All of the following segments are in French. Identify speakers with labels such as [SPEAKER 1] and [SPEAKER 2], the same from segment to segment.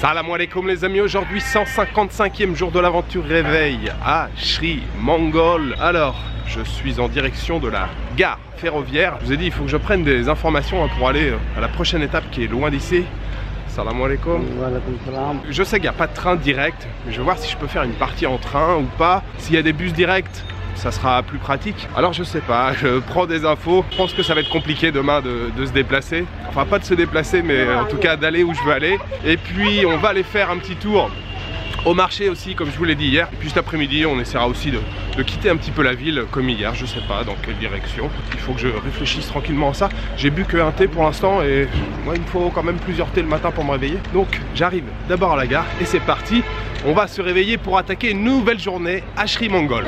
[SPEAKER 1] Salam alaikum les amis, aujourd'hui 155e jour de l'aventure réveil à Sri Mongol. Alors, je suis en direction de la gare ferroviaire. Je vous ai dit, il faut que je prenne des informations pour aller à la prochaine étape qui est loin d'ici. Salam alaikum. Je sais qu'il n'y a pas de train direct, mais je vais voir si je peux faire une partie en train ou pas. S'il y a des bus directs, ça sera plus pratique. Alors je sais pas, je prends des infos. Je pense que ça va être compliqué demain de se déplacer. Enfin pas de se déplacer, mais en tout cas d'aller où je veux aller. Et puis on va aller faire un petit tour au marché aussi, comme je vous l'ai dit hier. Et puis cet après-midi, on essaiera aussi de quitter un petit peu la ville comme hier. Je sais pas dans quelle direction. Il faut que je réfléchisse tranquillement à ça. J'ai bu qu'un thé pour l'instant et moi il me faut quand même plusieurs thés le matin pour me réveiller. Donc j'arrive d'abord à la gare et c'est parti. On va se réveiller pour attaquer une nouvelle journée à Sri Mongol.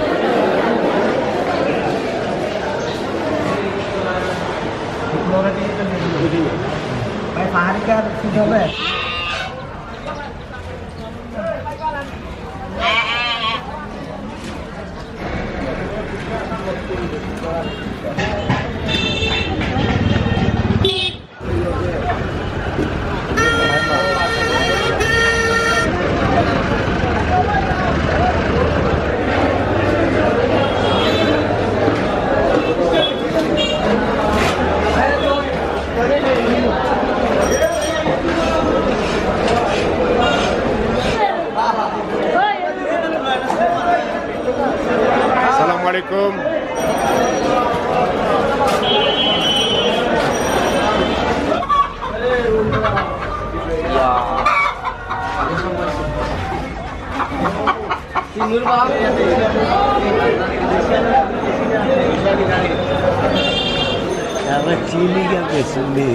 [SPEAKER 1] Salam alaikum.
[SPEAKER 2] Karena cili kan kesini.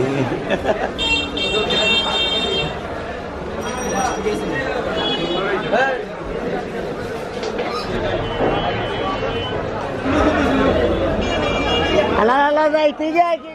[SPEAKER 2] Ala da itu lagi.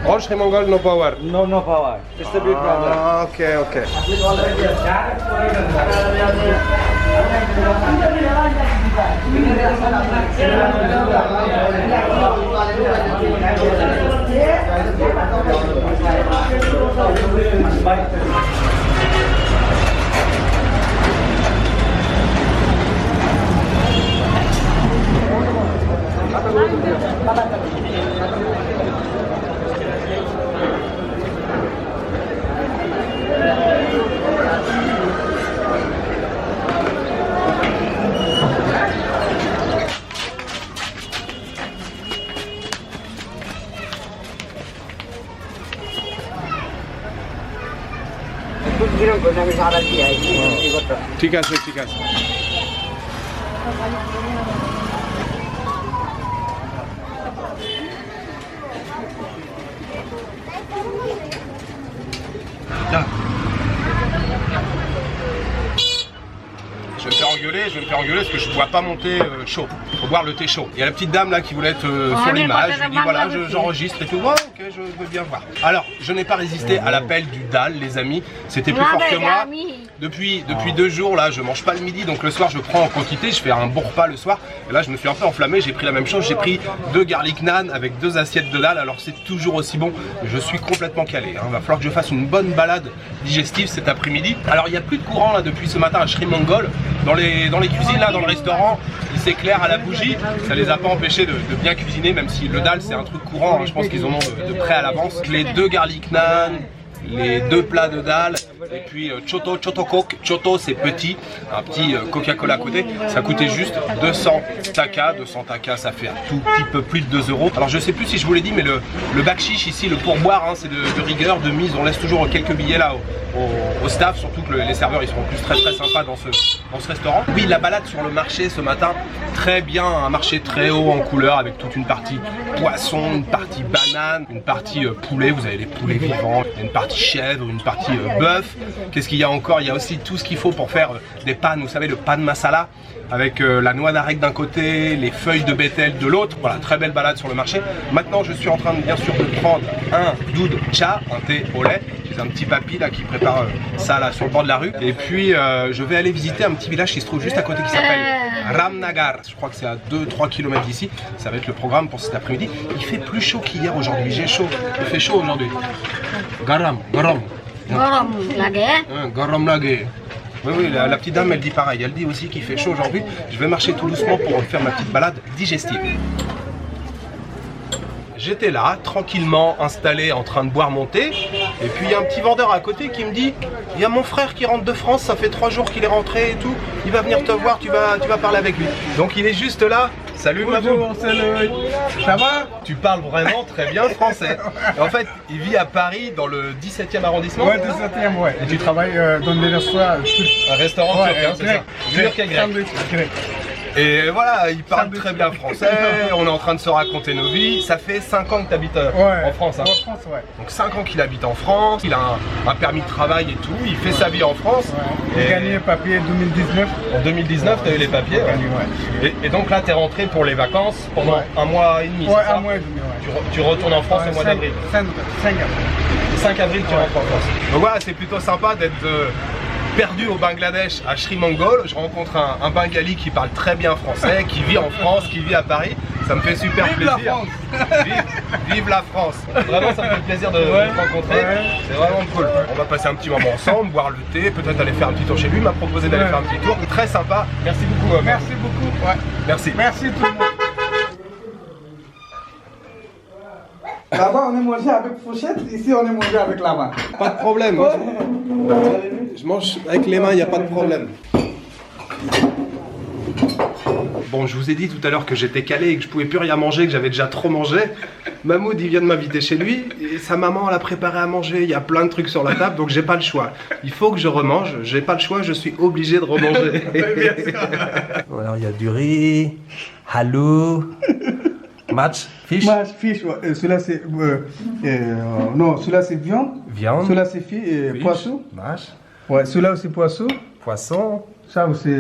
[SPEAKER 1] All Sri Mongol no power.
[SPEAKER 2] No power. It's a big problem.
[SPEAKER 1] Okay, okay. ঠিক আছে, ঠিক আছে। Je vais me faire engueuler parce que je ne bois pas mon thé chaud. Il faut boire le thé chaud. Il y a la petite dame là qui voulait être sur l'image. Je lui dis voilà, j'enregistre et tout. Ouais, ok, je veux bien voir. Alors, je n'ai pas résisté à l'appel du DAL, les amis. C'était plus fort que moi. Depuis 2 jours là, je mange pas le midi, donc le soir je prends en quantité, je fais un bon repas le soir. Et là je me suis un peu enflammé, j'ai pris la même chose, j'ai pris 2 garlic naan avec 2 assiettes de dalle. Alors c'est toujours aussi bon, je suis complètement calé. Hein. Va falloir que je fasse une bonne balade digestive cet après-midi. Alors il n'y a plus de courant là depuis ce matin à Sri Mongol. Dans les cuisines là, dans le restaurant, il s'éclaire à la bougie. Ça les a pas empêchés de bien cuisiner, même si le dalle c'est un truc courant. Hein. Je pense qu'ils en ont de près à l'avance. Les 2 garlic naan, les 2 plats de dalle, et puis Choto Coke. Choto c'est petit, un petit Coca-Cola à côté. Ça coûtait juste 200 taka. 200 taka ça fait un tout petit peu plus de 2 euros. Alors je sais plus si je vous l'ai dit, mais le bakshish ici, le pourboire, hein, c'est de rigueur, de mise. On laisse toujours quelques billets là au staff, surtout que les serveurs ils sont en plus très sympas dans ce restaurant. Oui, la balade sur le marché ce matin, très bien, un marché très haut en couleur avec toute une partie poisson, une partie banane, une partie poulet, vous avez les poulets vivants, une partie chèvre, une partie bœuf. Qu'est-ce qu'il y a encore? Il y a aussi tout ce qu'il faut pour faire des pannes, vous savez, le pan masala avec la noix d'arec d'un côté, les feuilles de bétel de l'autre. Voilà, très belle balade sur le marché. Maintenant, je suis en train bien sûr de prendre un doud cha, un thé au lait. J'ai un petit papy là qui prépare ça là sur le bord de la rue. Et puis je vais aller visiter un petit village qui se trouve juste à côté qui s'appelle Ramnagar. Je crois que c'est à 2-3 km d'ici. Ça va être le programme pour cet après-midi. Il fait plus chaud qu'hier aujourd'hui. J'ai chaud. Il fait chaud aujourd'hui. Garam lage. Oui, la petite dame elle dit pareil. Elle dit aussi qu'il fait chaud aujourd'hui. Je vais marcher tout doucement pour faire ma petite balade digestive. J'étais là, tranquillement installé, en train de boire mon thé. Et puis il y a un petit vendeur à côté qui me dit il y a mon frère qui rentre de France, ça fait 3 jours qu'il est rentré et tout. Il va venir te voir, tu vas parler avec lui. Donc il est juste là. Salut Mabou.
[SPEAKER 3] Salut. Ça va?
[SPEAKER 1] Tu parles vraiment très bien français. Et en fait, il vit à Paris, dans le 17e arrondissement.
[SPEAKER 3] Ouais, 17e, ouais. Et tu travailles dans des restaurants turcs.
[SPEAKER 1] Un restaurant turc, hein, c'est ça. Turc et grec. Et voilà, il parle très bien français, on est en train de se raconter nos vies. Ça fait 5 ans que tu habites en France. Hein.
[SPEAKER 3] En France, ouais.
[SPEAKER 1] Donc 5 ans qu'il habite en France, il a un permis de travail et tout, il fait sa vie en France.
[SPEAKER 3] Ouais. Il a gagné les papiers en 2019.
[SPEAKER 1] En 2019, tu as eu les papiers. Et donc là, tu es rentré pour les vacances pendant 1 mois et demi.
[SPEAKER 3] Ouais, 1 mois et demi. Ouais.
[SPEAKER 1] Tu retournes en France au mois d'avril.
[SPEAKER 3] 5 avril.
[SPEAKER 1] 5 avril, tu rentres en France. Donc voilà, c'est plutôt sympa d'être perdu au Bangladesh, à Sri Mongol. Je rencontre un Bengali qui parle très bien français, qui vit en France, qui vit à Paris. Ça me fait super plaisir.
[SPEAKER 3] La France.
[SPEAKER 1] Vive la France. Vraiment, ça me fait plaisir de te rencontrer. C'est vraiment cool. On va passer un petit moment ensemble, boire le thé, peut-être aller faire un petit tour chez lui. Il m'a proposé d'aller faire un petit tour. Très sympa. Merci beaucoup.
[SPEAKER 3] Merci beaucoup. Ouais.
[SPEAKER 1] Merci.
[SPEAKER 3] Merci tout le monde. Là-bas, on est mangé avec fourchette, ici, on est mangé avec la main.
[SPEAKER 1] Pas de problème. Je mange avec les mains, il n'y a pas de problème. Bon, je vous ai dit tout à l'heure que j'étais calé et que je pouvais plus rien manger, que j'avais déjà trop mangé. Mahmoud, il vient de m'inviter chez lui et sa maman, elle a préparé à manger. Il y a plein de trucs sur la table, donc j'ai pas le choix. Il faut que je remange. J'ai pas le choix, je suis obligé de remanger. Alors, il y a du riz, halou. Match, fish.
[SPEAKER 3] Match, fish, ouais. Celui-là c'est non, celui-là c'est viande.
[SPEAKER 1] Viande.
[SPEAKER 3] Celui-là c'est poisson.
[SPEAKER 1] Match.
[SPEAKER 3] Ouais, celui-là aussi poisson.
[SPEAKER 1] Poisson.
[SPEAKER 3] Ça aussi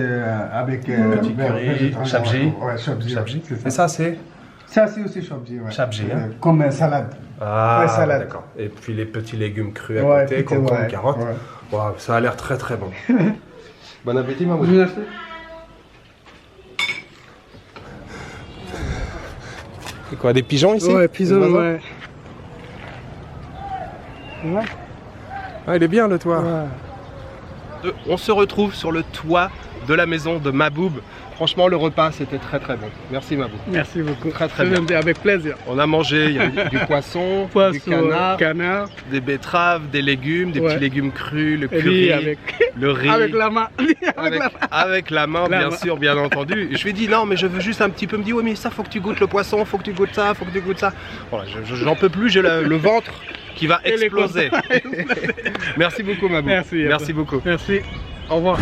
[SPEAKER 3] avec
[SPEAKER 1] petit curry, chabji.
[SPEAKER 3] Ouais, chabji.
[SPEAKER 1] Et ça c'est.
[SPEAKER 3] Ça c'est aussi chabji. Ouais.
[SPEAKER 1] Chabji. Hein.
[SPEAKER 3] Comme salade.
[SPEAKER 1] Ah,
[SPEAKER 3] ouais, salade.
[SPEAKER 1] D'accord. Et puis les petits légumes crus à côté, concombre, carottes. Ouais. Wow, ça a l'air très très bon. Bon appétit, Mahmoud.
[SPEAKER 3] Merci.
[SPEAKER 1] C'est quoi, des pigeons ici?
[SPEAKER 3] Ouais, pigeons, ouais. Ouais.
[SPEAKER 1] Ah, il est bien le toit.
[SPEAKER 3] Ouais.
[SPEAKER 1] On se retrouve sur le toit de la maison de Mahboub. Franchement, le repas, c'était très très bon. Merci Mahboub.
[SPEAKER 3] Merci beaucoup.
[SPEAKER 1] Très très bien.
[SPEAKER 3] Avec plaisir.
[SPEAKER 1] On a mangé, il y a du poisson, du canard, des betteraves, des légumes, des petits légumes crus, le curry, le riz.
[SPEAKER 3] Avec la main.
[SPEAKER 1] Avec la main, bien sûr, bien entendu. Et je lui ai dit non, mais je veux juste un petit peu. Il me dit oui, mais ça, faut que tu goûtes le poisson, faut que tu goûtes ça, faut que tu goûtes ça. Voilà, j'en peux plus, j'ai le ventre qui va exploser. Merci beaucoup Mabou. Merci beaucoup.
[SPEAKER 4] Merci. Au revoir.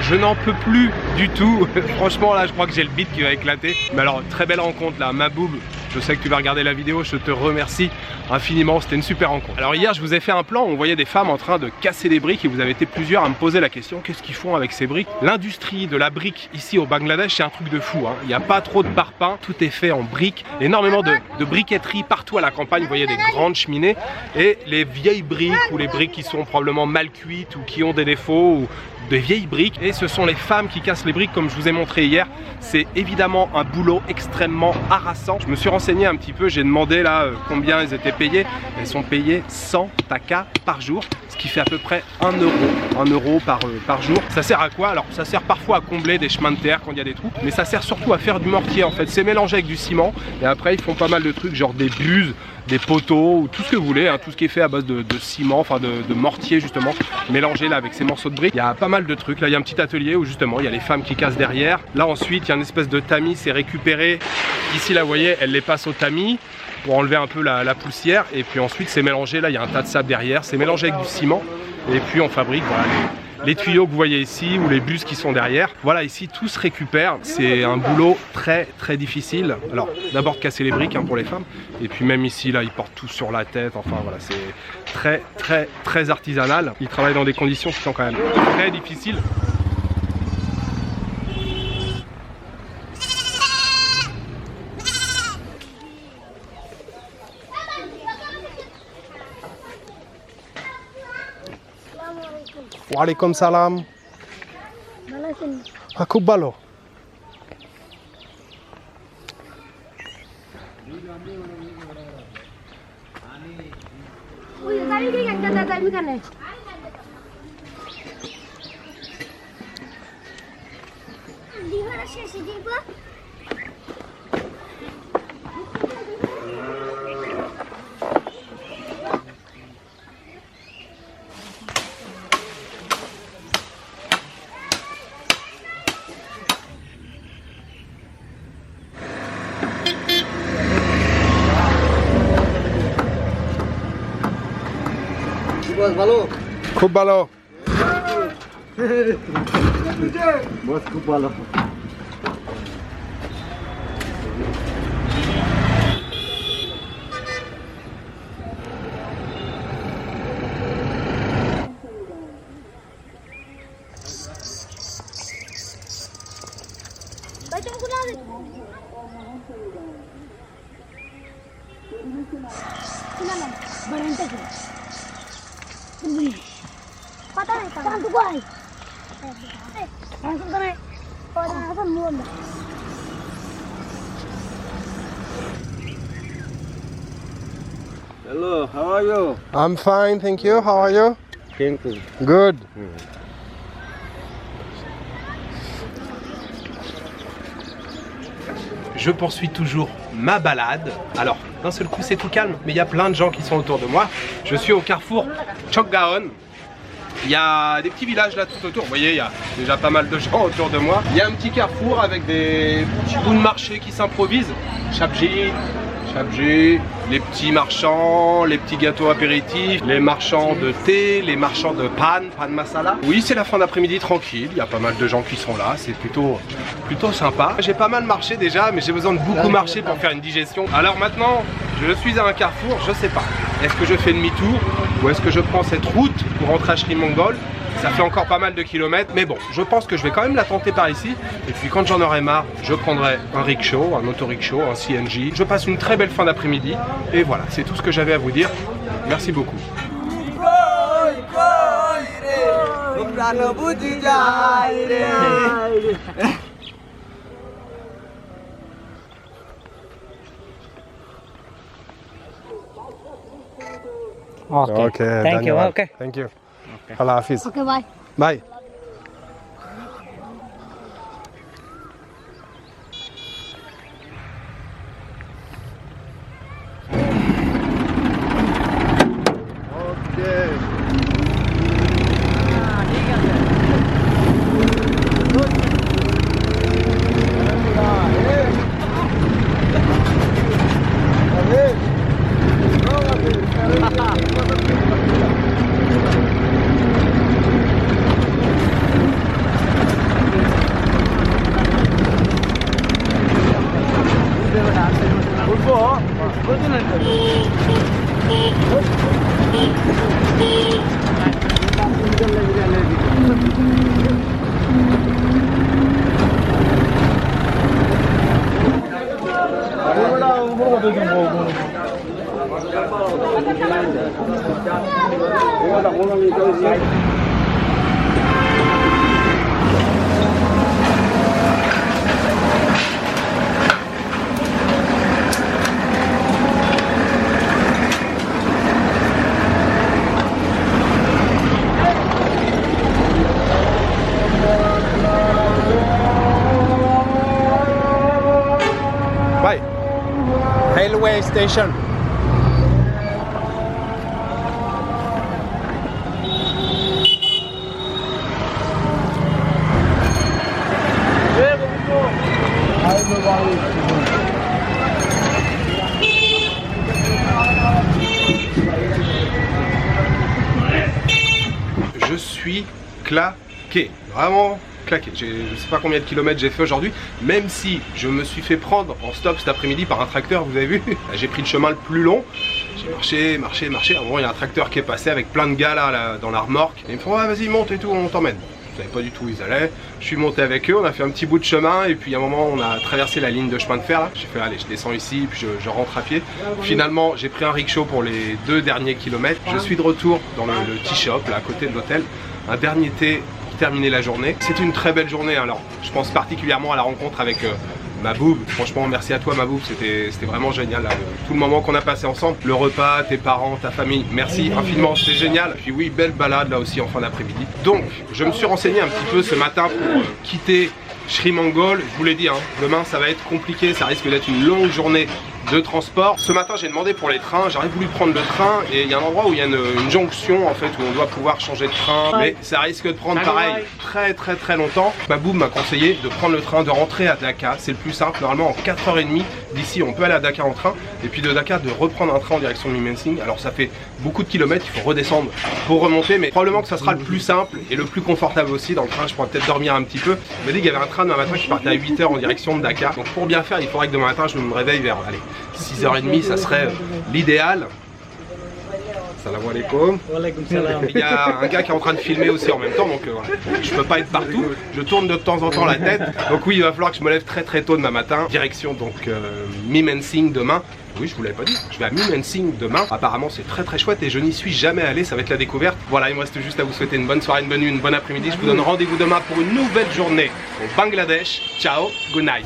[SPEAKER 1] Je n'en peux plus du tout. Franchement là je crois que j'ai le beat qui va éclater. Mais alors très belle rencontre là, Maboub. Je sais que tu vas regarder la vidéo, je te remercie infiniment, c'était une super rencontre. Alors hier je vous ai fait un plan où on voyait des femmes en train de casser des briques et vous avez été plusieurs à me poser la question, qu'est-ce qu'ils font avec ces briques? L'industrie de la brique ici au Bangladesh c'est un truc de fou, hein. Il n'y a pas trop de parpaing, tout est fait en briques, énormément de briqueterie partout à la campagne, vous voyez des grandes cheminées et les vieilles briques ou les briques qui sont probablement mal cuites ou qui ont des défauts ou des vieilles briques et ce sont les femmes qui cassent les briques comme je vous ai montré hier. C'est évidemment un boulot extrêmement harassant. Je me suis renseigné un petit peu, j'ai demandé là combien elles étaient payées. Elles sont payées 100 taka par jour, ce qui fait à peu près 1 euro par jour. Ça sert à quoi? Alors ça sert parfois à combler des chemins de terre quand il y a des trous, mais ça sert surtout à faire du mortier en fait. C'est mélangé avec du ciment et après ils font pas mal de trucs genre des buses, des poteaux ou tout ce que vous voulez, hein, tout ce qui est fait à base de ciment, enfin de mortier justement, mélangé là avec ces morceaux de briques. Il y a pas mal de trucs, là il y a un petit atelier où justement il y a les femmes qui cassent derrière. Là ensuite il y a une espèce de tamis, c'est récupéré. Ici là vous voyez, elle les passe au tamis pour enlever un peu la poussière et puis ensuite c'est mélangé, là il y a un tas de sable derrière, c'est mélangé avec du ciment et puis on fabrique voilà, les tuyaux que vous voyez ici ou les bus qui sont derrière. Voilà, ici tout se récupère, c'est un boulot très très difficile. Alors d'abord de casser les briques hein, pour les femmes et puis même ici là ils portent tout sur la tête, enfin voilà c'est très très très artisanal. Ils travaillent dans des conditions qui sont quand même très difficiles. Walaikum salam. Aku balo. খুব ভালো
[SPEAKER 2] বস খুব ভালো
[SPEAKER 5] पता नहीं पता तू को आई करे और ऐसा मुंह में
[SPEAKER 2] Hello, how are you?
[SPEAKER 1] I'm fine, thank you. How are you?
[SPEAKER 2] Thank you.
[SPEAKER 1] Good. Je poursuis toujours ma balade. Alors, d'un seul coup, c'est tout calme, mais il y a plein de gens qui sont autour de moi. Je suis au carrefour Chokgaon. Il y a des petits villages là tout autour. Vous voyez, il y a déjà pas mal de gens autour de moi. Il y a un petit carrefour avec des petits bouts de marché qui s'improvisent. Chabji, les petits marchands, les petits gâteaux apéritifs, les marchands de thé, les marchands de pan masala. Oui, c'est la fin d'après-midi tranquille, il y a pas mal de gens qui sont là, c'est plutôt sympa. J'ai pas mal marché déjà, mais j'ai besoin de beaucoup marcher pour faire une digestion. Alors maintenant, je suis à un carrefour, je sais pas. Est-ce que je fais demi-tour ou est-ce que je prends cette route pour rentrer à Sri Mongol? Ça fait encore pas mal de kilomètres, mais bon, je pense que je vais quand même la tenter par ici. Et puis quand j'en aurai marre, je prendrai un rickshaw, un autorickshaw, un CNG. Je passe une très belle fin d'après-midi. Et voilà, c'est tout ce que j'avais à vous dire. Merci beaucoup. Ok,
[SPEAKER 4] Thank you.
[SPEAKER 1] Daniel.
[SPEAKER 4] Okay.
[SPEAKER 1] Thank you. Allah Hafiz.
[SPEAKER 5] Okay, bye.
[SPEAKER 1] Bye. Bye. Railway station. Je suis claqué, vraiment claqué. Je sais pas combien de kilomètres j'ai fait aujourd'hui, même si je me suis fait prendre en stop cet après-midi par un tracteur, vous avez vu. J'ai pris le chemin le plus long, j'ai marché. À un moment il y a un tracteur qui est passé avec plein de gars là dans la remorque, et ils me font ouais, vas-y monte et tout, on t'emmène. Je savais pas du tout où ils allaient, je suis monté avec eux, on a fait un petit bout de chemin et puis à un moment on a traversé la ligne de chemin de fer là. J'ai fait allez, je descends ici puis je rentre à pied. Finalement j'ai pris un rickshaw pour les 2 derniers kilomètres. Je suis de retour dans le tea shop là à côté de l'hôtel, un dernier thé pour terminer la journée. C'est une très belle journée, alors je pense particulièrement à la rencontre avec Maboub. Franchement merci à toi Maboub, c'était vraiment génial là, tout le moment qu'on a passé ensemble, le repas, tes parents, ta famille, merci infiniment, c'était génial. Puis oui, belle balade là aussi en fin d'après-midi. Donc je me suis renseigné un petit peu ce matin pour quitter Sri Mongol. Je vous l'ai dit, hein, demain ça va être compliqué, ça risque d'être une longue journée de transport. Ce matin j'ai demandé pour les trains, j'aurais voulu prendre le train et il y a un endroit où il y a une jonction en fait où on doit pouvoir changer de train, mais ça risque de prendre pareil très longtemps. Maboub m'a conseillé de prendre le train, de rentrer à Dhaka, c'est le plus simple, normalement en 4h30 d'ici on peut aller à Dhaka en train, et puis de Dhaka de reprendre un train en direction de Mymensingh. Alors ça fait beaucoup de kilomètres, il faut redescendre pour remonter, mais probablement que ça sera le plus simple et le plus confortable aussi. Dans le train je pourrais peut-être dormir un petit peu. Il m'a dit qu'il y avait un train demain matin qui partait à 8h en direction de Dhaka, donc pour bien faire il faudrait que demain matin je me réveille vers allez, 6h30, ça serait l'idéal. Salam alaikum. Il y a un gars qui est en train de filmer aussi en même temps, donc voilà. Je peux pas être partout, je tourne de temps en temps la tête. Donc oui, il va falloir que je me lève très tôt demain matin. Direction donc Mymensingh demain. Oui, je vous l'avais pas dit, je vais à Mymensingh demain. Apparemment c'est très chouette et je n'y suis jamais allé, ça va être la découverte. Voilà, il me reste juste à vous souhaiter une bonne soirée, une bonne nuit, une bonne après-midi. Je vous donne rendez-vous demain pour une nouvelle journée au Bangladesh. Ciao, good night.